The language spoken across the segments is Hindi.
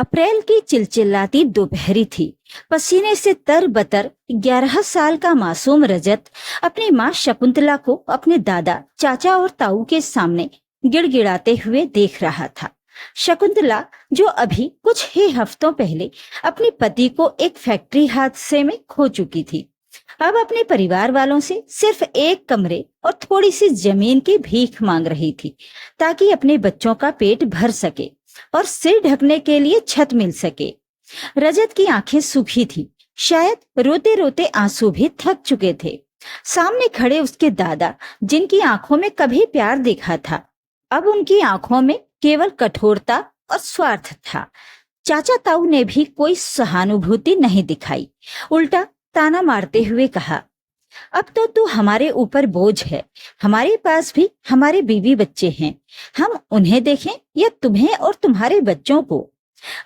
अप्रैल की चिलचिलाती दोपहरी थी। पसीने से तरबतर 11 साल का मासूम रजत अपनी माँ शकुंतला को अपने दादा, चाचा और ताऊ के सामने गिड़गिड़ाते हुए देख रहा था। शकुंतला, जो अभी कुछ ही हफ्तों पहले अपने पति को एक फैक्ट्री हादसे में खो चुकी थी, अब अपने परिवार वालों से सिर्फ एक कमरे और थोड़ी सी जमीन की भीख मांग रही थी, ताकि अपने बच्चों का पेट भर सके और सिर ढकने के लिए छत मिल सके। रजत की आंखें सूखी थी, शायद रोते रोते आंसू भी थक चुके थे। सामने खड़े उसके दादा, जिनकी आंखों में कभी प्यार देखा था, अब उनकी आंखों में केवल कठोरता और स्वार्थ था। चाचा ताऊ ने भी कोई सहानुभूति नहीं दिखाई, उल्टा ताना मारते हुए कहा, अब तो तू हमारे ऊपर बोझ है। हमारे पास भी हमारे बीवी बच्चे हैं, हम उन्हें देखें या तुम्हें और तुम्हारे बच्चों को?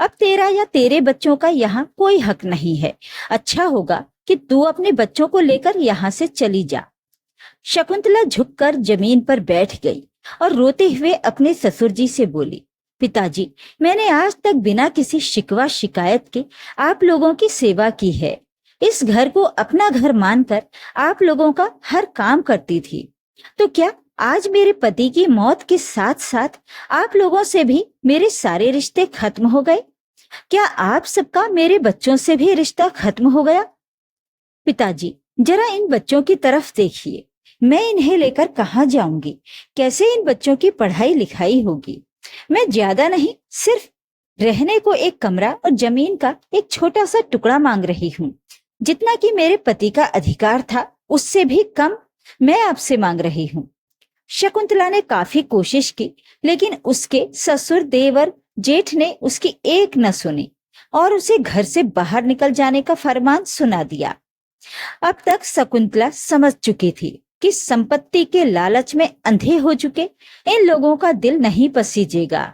अब तेरा या तेरे बच्चों का यहाँ कोई हक नहीं है। अच्छा होगा कि तू अपने बच्चों को लेकर यहाँ से चली जा। शकुंतला झुककर जमीन पर बैठ गई और रोते हुए अपने ससुर जी से बोली, पिताजी, मैंने आज तक बिना किसी शिकवा शिकायत के आप लोगों की सेवा की है। इस घर को अपना घर मानकर आप लोगों का हर काम करती थी, तो क्या आज मेरे पति की मौत के साथ साथ आप लोगों से भी मेरे सारे रिश्ते खत्म हो गए? क्या आप सबका मेरे बच्चों से भी रिश्ता खत्म हो गया? पिताजी, जरा इन बच्चों की तरफ देखिए। मैं इन्हें लेकर कहाँ जाऊंगी? कैसे इन बच्चों की पढ़ाई लिखाई होगी? मैं ज्यादा नहीं, सिर्फ रहने को एक कमरा और जमीन का एक छोटा सा टुकड़ा मांग रही हूँ। जितना कि मेरे पति का अधिकार था, उससे भी कम मैं आपसे मांग रही हूँ। शकुंतला ने काफी कोशिश की, लेकिन उसके ससुर, देवर, जेठ ने उसकी एक न सुनी और उसे घर से बाहर निकल जाने का फरमान सुना दिया। अब तक शकुंतला समझ चुकी थी कि संपत्ति के लालच में अंधे हो चुके इन लोगों का दिल नहीं पसीजेगा।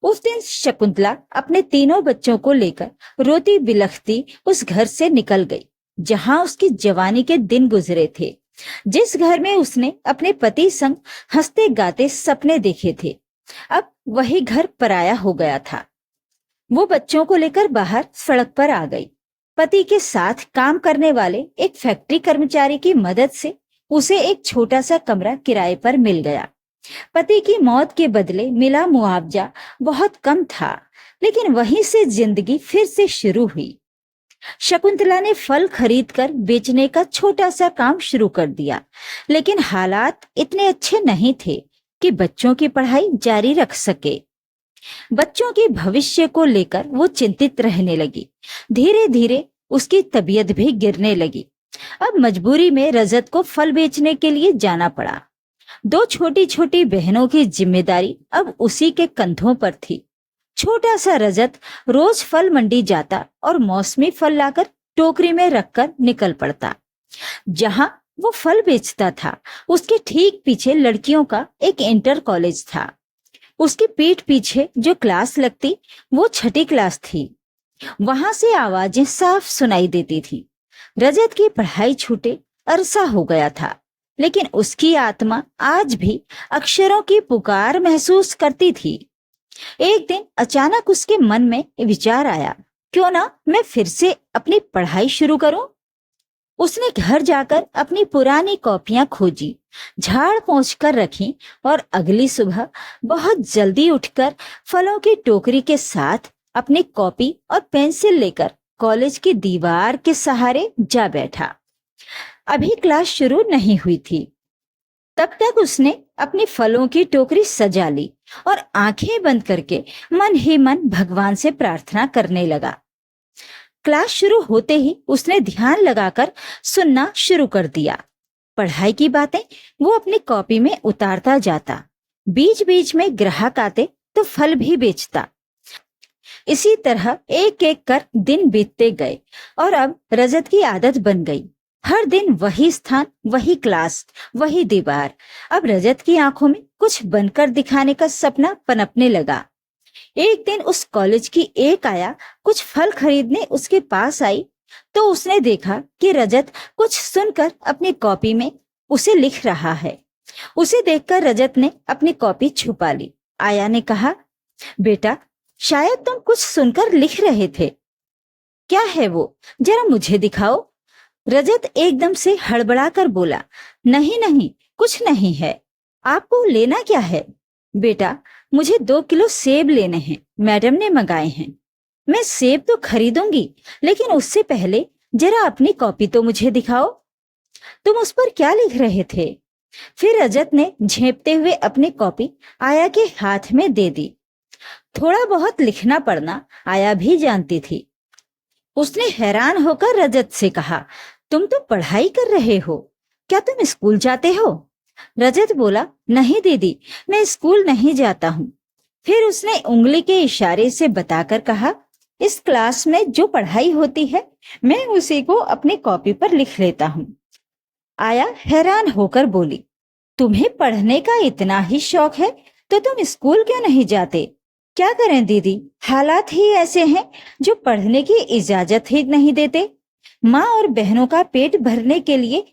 उस दिन शकुंतला अपने तीनों बच्चों को लेकर रोती बिलखती उस घर से निकल गई, जहां उसकी जवानी के दिन गुजरे थे, जिस घर में उसने अपने पति संग हंसते गाते सपने देखे थे। अब वही घर पराया हो गया था। वो बच्चों को लेकर बाहर सड़क पर आ गई। पति के साथ काम करने वाले एक फैक्ट्री कर्मचारी की मदद से उसे एक छोटा सा कमरा किराए पर मिल गया। पति की मौत के बदले मिला मुआवजा बहुत कम था, लेकिन वहीं से जिंदगी फिर से शुरू हुई। शकुंतला ने फल खरीदकर बेचने का छोटा सा काम शुरू कर दिया, लेकिन हालात इतने अच्छे नहीं थे कि बच्चों की पढ़ाई जारी रख सके। बच्चों के भविष्य को लेकर वो चिंतित रहने लगी। धीरे धीरे उसकी तबीयत भी गिरने लगी। अब मजबूरी में रजत को फल बेचने के लिए जाना पड़ा। दो छोटी छोटी बहनों की जिम्मेदारी अब उसी के कंधों पर थी। छोटा सा रजत रोज फल मंडी जाता और मौसमी फल लाकर टोकरी में रखकर निकल पड़ता। जहां वो फल बेचता था, उसके ठीक पीछे लड़कियों का एक इंटर कॉलेज था। उसकी पीठ पीछे जो क्लास लगती, वो 6ठी क्लास थी। वहां से आवाजें साफ सुनाई देती थी। रजत की पढ़ाई छूटे अरसा हो गया था, लेकिन उसकी आत्मा आज भी अक्षरों की पुकार महसूस करती थी। एक दिन अचानक उसके मन में विचार आया, क्यों ना मैं फिर से अपनी पढ़ाई शुरू करूं। उसने घर जाकर अपनी पुरानी कॉपियां खोजी, झाड़ पोंछ कर रखी और अगली सुबह बहुत जल्दी उठकर फलों की टोकरी के साथ अपनी कॉपी और पेंसिल लेकर कॉलेज की दीवार के सहारे जा बैठा। अभी क्लास शुरू नहीं हुई थी। तब तक उसने अपनी फलों की टोकरी सजा ली और आंखें बंद करके मन ही मन भगवान से प्रार्थना करने लगा। क्लास शुरू होते ही उसने ध्यान लगाकर सुनना शुरू कर दिया। पढ़ाई की बातें वो अपनी कॉपी में उतारता जाता। बीच बीच में ग्राहक आते तो फल भी बेचता। इसी तरह एक एक कर दिन बीतते गए और अब रजत की आदत बन गई। हर दिन वही स्थान, वही क्लास, वही दीवार। अब रजत की आंखों में कुछ बनकर दिखाने का सपना पनपने लगा। एक दिन उस कॉलेज की एक आया कुछ फल खरीदने उसके पास आई, तो उसने देखा कि रजत कुछ सुनकर अपनी कॉपी में उसे लिख रहा है। उसे देखकर रजत ने अपनी कॉपी छुपा ली। आया ने कहा, बेटा, शायद तुम कुछ सुनकर लिख रहे थे। क्या है वो, जरा मुझे दिखाओ। रजत एकदम से हड़बड़ाकर बोला, नहीं नहीं, कुछ नहीं है। आपको लेना क्या है? बेटा, मुझे 2 किलो सेब लेने हैं, मैडम ने मंगाए हैं। मैं सेब तो खरीदूंगी, लेकिन उससे पहले जरा अपनी कॉपी तो मुझे दिखाओ। तुम उस पर क्या लिख रहे थे? फिर रजत ने झेपते हुए अपनी कॉपी आया के हाथ में दे दी। थोड़ा बहुत लिखना पढ़ना आया भी जानती थी। उसने हैरान होकर रजत से कहा, तुम तो पढ़ाई कर रहे हो, क्या तुम स्कूल जाते हो? रजत बोला, नहीं दीदी, मैं स्कूल नहीं जाता हूँ। फिर उसने उंगली के इशारे से बताकर कहा, इस क्लास में जो पढ़ाई होती है मैं उसी को अपनी कॉपी पर लिख लेता हूँ। आया हैरान होकर बोली, तुम्हें पढ़ने का इतना ही शौक है तो तुम स्कूल क्यों नहीं जाते? क्या करें दीदी, हालात ही ऐसे हैं जो पढ़ने की इजाजत ही नहीं देते। माँ और बहनों का पेट भरने के लिए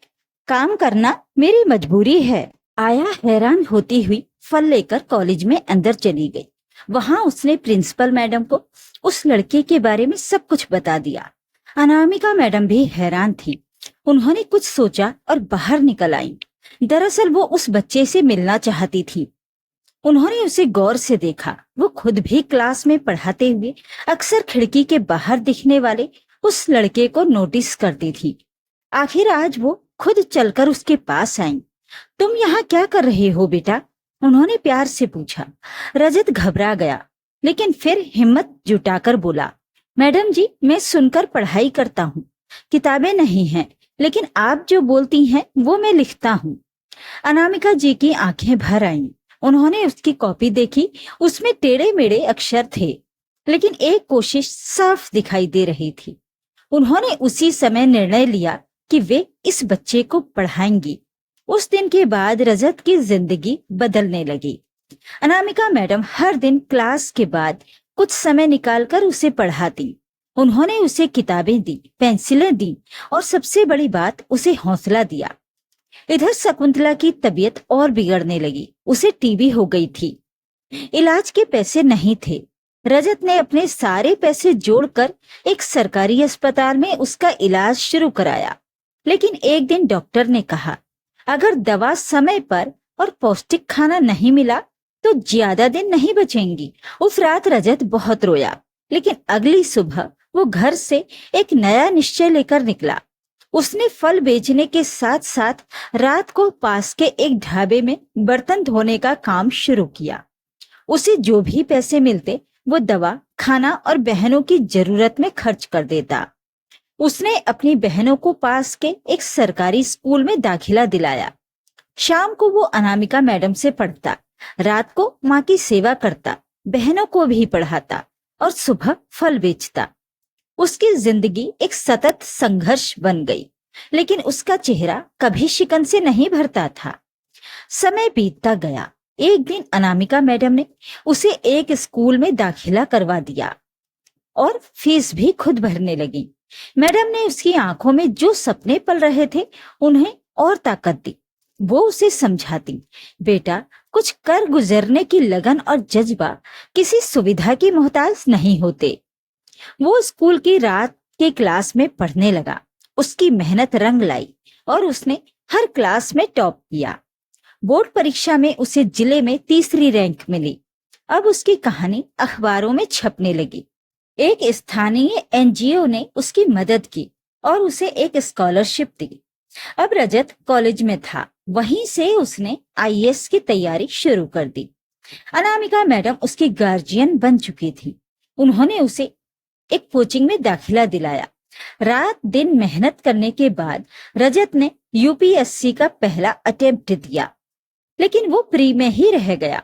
काम करना मेरी मजबूरी है। आया हैरान होती हुई फल लेकर कॉलेज में अंदर चली गई। वहां उसने प्रिंसिपल मैडम को उस लड़के के बारे में सब कुछ बता दिया। अनामिका मैडम भी हैरान थी। उन्होंने कुछ सोचा और बाहर निकल आई। दरअसल वो उस बच्चे से मिलना चाहती थी। उन्होंने उसे गौर से देखा। वो खुद भी क्लास में पढ़ाते हुए अक्सर खिड़की के बाहर दिखने वाले उस लड़के को नोटिस करती थी। आखिर आज वो खुद चलकर उसके पास आई। तुम यहाँ क्या कर रहे हो बेटा? उन्होंने प्यार से पूछा। रजत घबरा गया, लेकिन फिर हिम्मत जुटाकर बोला, मैडम जी, मैं सुनकर पढ़ाई करता हूँ। किताबें नहीं हैं, लेकिन आप जो बोलती हैं वो मैं लिखता हूँ। अनामिका जी की आंखें भर आईं। उन्होंने उसकी कॉपी देखी। उसमें टेढ़े मेढ़े अक्षर थे, लेकिन एक कोशिश साफ दिखाई दे रही थी। उन्होंने उसी समय निर्णय लिया कि वे इस बच्चे को पढ़ाएंगी। उस दिन के बाद रजत की जिंदगी बदलने लगी। अनामिका मैडम हर दिन क्लास के बाद कुछ समय निकालकर उसे पढ़ाती। उन्होंने उसे किताबें दी, पेंसिलें दी और सबसे बड़ी बात, उसे हौसला दिया। इधर शकुंतला की तबीयत और बिगड़ने लगी। उसे टीबी हो गई थी। इलाज के पैसे नहीं थे। रजत ने अपने सारे पैसे जोड़कर एक सरकारी अस्पताल में उसका इलाज शुरू कराया। लेकिन एक दिन डॉक्टर ने कहा, अगर दवा समय पर और पौष्टिक खाना नहीं मिला तो ज्यादा दिन नहीं बचेंगी। उस रात रजत बहुत रोया, लेकिन अगली सुबह वो घर से एक नया निश्चय लेकर निकला। उसने फल बेचने के साथ साथ रात को पास के एक ढाबे में बर्तन धोने का काम शुरू किया। उसे जो भी पैसे मिलते वो दवा, खाना और बहनों की जरूरत में खर्च कर देता। उसने अपनी बहनों को पास के एक सरकारी स्कूल में दाखिला दिलाया। शाम को वो अनामिका मैडम से पढ़ता, रात को माँ की सेवा करता, बहनों को भी पढ़ाता और सुबह फल बेचता। उसकी जिंदगी एक सतत संघर्ष बन गई, लेकिन उसका चेहरा कभी शिकन से नहीं भरता था। समय बीतता गया। एक दिन अनामिका मैडम ने उसे एक स्कूल में दाखिला करवा दिया और फीस भी खुद भरने लगी। मैडम ने उसकी आंखों में जो सपने पल रहे थे उन्हें और ताकत दी। वो उसे समझाती, बेटा, कुछ कर गुजरने की लगन और जज्बा किसी सुविधा की मोहताज नहीं होते। वो स्कूल की रात के क्लास में पढ़ने लगा। उसकी मेहनत रंग लाई और उसने हर क्लास में टॉप किया। बोर्ड परीक्षा में उसे जिले में 3री रैंक मिली। अब उसकी कहानी अखबारों में छपने लगी। एक स्थानीय एनजीओ ने उसकी मदद की और उसे एक स्कॉलरशिप दी। अब रजत कॉलेज में था। वहीं से उसने आईएएस की तैयारी शुरू कर दी। अनामिका मैडम उसकी गार्जियन बन चुकी थी। उन्होंने उसे एक कोचिंग में दाखिला दिलाया। रात दिन मेहनत करने के बाद रजत ने यूपीएससी का पहला अटेम्प्ट दिया, लेकिन वो प्री में ही रह गया।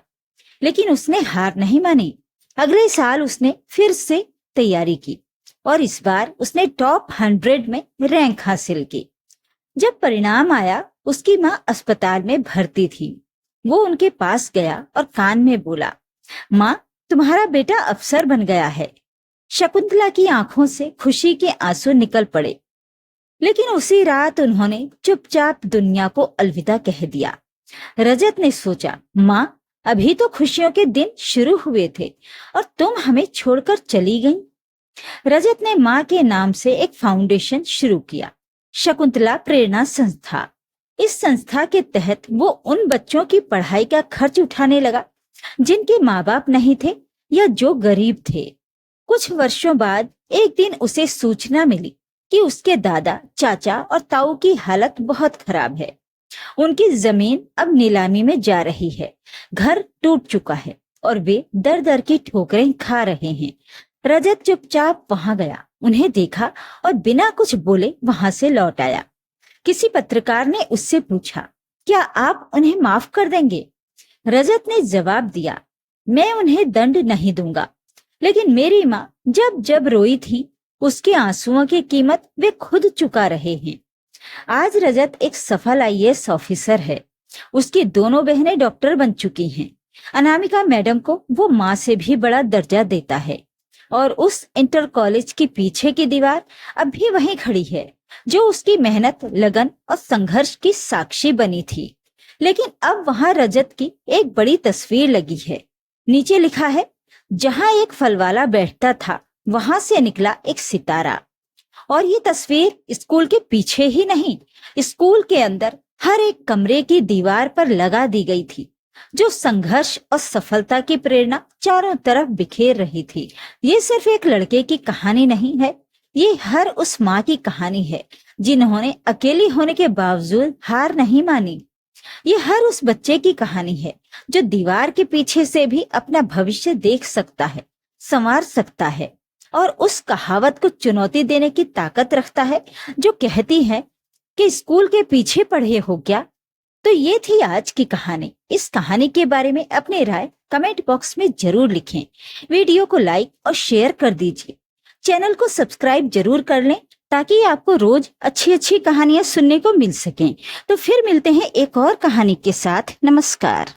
लेकिन उसने हार नहीं मानी। अगले साल उसने फिर से तैयारी की और इस बार उसने टॉप 100 में रैंक हासिल की। जब परिणाम आया, उसकी माँ अस्पताल में भर्ती थी। वो उनके पास गया और कान में बोला, माँ, तुम्हारा बेटा अफसर बन गया है। शकुंतला की आंखों से खुशी के आंसू निकल पड़े, लेकिन उसी रात उन्होंने चुपचाप दुनिया को अलविदा कह दिया। रजत ने सोचा, माँ, अभी तो खुशियों के दिन शुरू हुए थे और तुम हमें छोड़कर चली गई। रजत ने माँ के नाम से एक फाउंडेशन शुरू किया, शकुंतला प्रेरणा संस्था। इस संस्था के तहत वो उन बच्चों की पढ़ाई का खर्च उठाने लगा जिनके माँ बाप नहीं थे या जो गरीब थे। कुछ वर्षों बाद एक दिन उसे सूचना मिली कि उसके दादा, चाचा और ताऊ की हालत बहुत खराब है। उनकी जमीन अब नीलामी में जा रही है, घर टूट चुका है और वे दर दर की ठोकरें खा रहे हैं। रजत चुपचाप वहां गया, उन्हें देखा और बिना कुछ बोले वहां से लौट आया। किसी पत्रकार ने उससे पूछा, क्या आप उन्हें माफ कर देंगे? रजत ने जवाब दिया, मैं उन्हें दंड नहीं दूंगा, लेकिन मेरी माँ जब जब रोई थी उसके आंसुओं की कीमत वे खुद चुका रहे हैं। आज रजत एक सफल आईएएस ऑफिसर है। उसकी दोनों बहनें डॉक्टर बन चुकी हैं। अनामिका मैडम को वो माँ से भी बड़ा दर्जा देता है और उस इंटर कॉलेज की पीछे की दीवार अब भी वहीं खड़ी है, जो उसकी मेहनत, लगन और संघर्ष की साक्षी बनी थी। लेकिन अब वहां रजत की एक बड़ी तस्वीर लगी है। नीचे लिखा है, जहां एक फलवाला बैठता था वहां से निकला एक सितारा। और ये तस्वीर स्कूल के पीछे ही नहीं, स्कूल के अंदर हर एक कमरे की दीवार पर लगा दी गई थी, जो संघर्ष और सफलता की प्रेरणा चारों तरफ बिखेर रही थी। ये सिर्फ एक लड़के की कहानी नहीं है, ये हर उस माँ की कहानी है जिन्होंने अकेली होने के बावजूद हार नहीं मानी। ये हर उस बच्चे की कहानी है जो दीवार के पीछे से भी अपना भविष्य देख सकता है, संवार सकता है और उस कहावत को चुनौती देने की ताकत रखता है जो कहती है कि स्कूल के पीछे पढ़े हो क्या। तो ये थी आज की कहानी। इस कहानी के बारे में अपनी राय कमेंट बॉक्स में जरूर लिखें। वीडियो को लाइक और शेयर कर दीजिए। चैनल को सब्सक्राइब जरूर कर लें ताकि आपको रोज अच्छी अच्छी कहानियां सुनने को मिल सकें। तो फिर मिलते हैं एक और कहानी के साथ। नमस्कार।